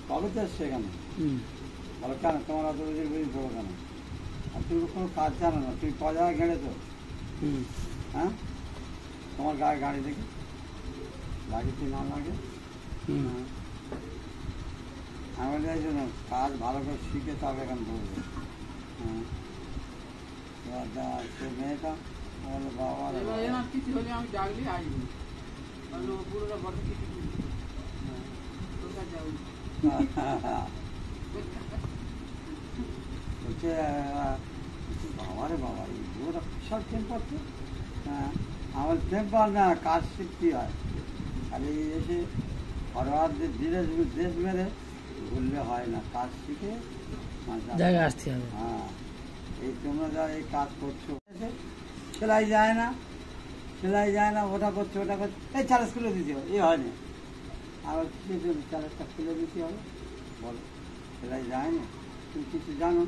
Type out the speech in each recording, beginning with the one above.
কবে তো এসছে এখানে? বলো কেন তোমার অত বেশি বেশি দেবো কেন? আর তুমি কোনো কাজ জানো না, তুমি ক জায়গায় ঘেড়েছো? হ্যাঁ, তোমার গায়ে গাড়ি দেখি লাগিয়েছি না লাগে? আমি বলি এই জন্য কাজ ভালো করে শিখে তবে এখানে ধরবে। হ্যাঁ, সে মেয়েটা বললো বাবা কিছু হলে আমি ডাকলে আসবো, বুড়োরা বড় কিছু বলছে বাবারে বাবা এই বুড়োটা বিশাল টেম্পার তো। হ্যাঁ, আমার টেম্পার না, কাজ শিখতে হয়। আর এই এসে ফরওয়ার্ডদের দেশ মেরে ভুললে হয় না, কাজ শিখে জায়গায় আসতে হবে। হ্যাঁ, এই তোমরা যা এই কাজ করছো, সেলাই যায় না, সেলাই যায় না, ওটা করছো ওটা করছো, এই চ্যালেঞ্জ খুলে দিতে হবে, এই হয়নি। আবার কিসের জন্য চ্যালেঞ্জটা খুলে দিতে হবে বলো? সেলাই যায় না, তুমি কিছু জানো?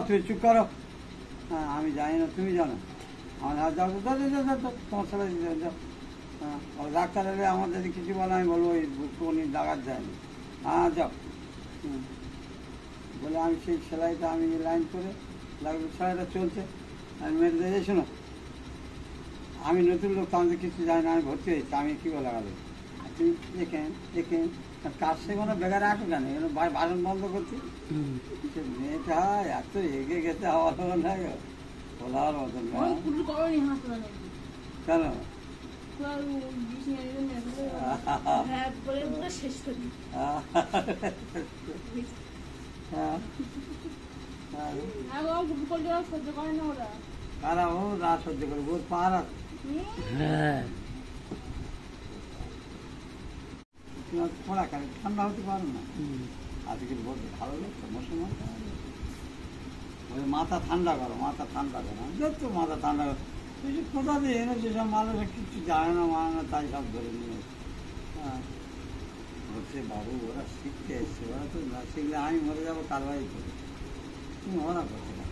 তুমি চুপ করো। হ্যাঁ, আমি জানি না, তুমি জানো। আমার হাত যাও তোমার সেলাই দিতে যাও। হ্যাঁ, ডাক্তার এলে আমার যদি কিছু বলে আমি বলবো ওই উনি ডাকাত যায়নি। হ্যাঁ যাও। বলে আমি সেই সেলাইটা আমি লাইন করে লাগবে, সেলাইটা চলছে, আমি মেরে দিয়ে শোনো আমি নতুন লোক, তো আমাদের কিছু জানি না, আমি ভর্তি হয়েছি, আমি কী বলে লাগাবো? তুমি দেখেন কাজ শেখানো বেকারে আসো কেন? এখানে বাসন বন্ধ করছি। সে মেয়েটা এত এগে গেছে হওয়ার না বলার মতন না। কেন? কারা ও না সহ্য করে ওর পার আছে। হ্যাঁ, পড়া কেন ঠান্ডা হতে পারো না? আজকে বলতে ভালো লাগছে মৌসুম, ওই মাথা ঠান্ডা করো, মাথা ঠান্ডা করো, দেখছো মাথা ঠান্ডা করো। কিছু কোথা দিয়ে এনে যেসব মানুষের কিছু জানে না মানে না, তাই সব ধরে নিয়ে হ্যাঁ বলছে বাবু ওরা শিখতে এসছে, ওরা তো না শিখলে আমি মরে যাবো কারবাই করে, তুমি ওরা করছে না।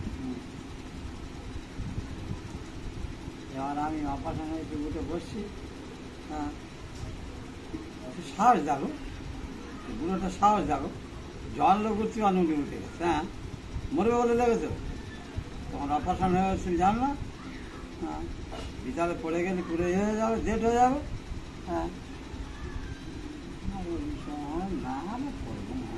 এবার আমি আপার সঙ্গে একটু উঠে বসছি। হ্যাঁ, সাহস দেখো, বুড়োটা সাহস দেখো, জল লোক করছি অনুমতি উঠে গেছে। হ্যাঁ, মরবে বলে লেগেছে, তোমার অপারেশন হয়ে গেছে জানো না? হ্যাঁ, বিকালে পড়ে গেলে পুরো হয়ে যাবে, ডেট হয়ে যাবে। হ্যাঁ, না পড়বো না।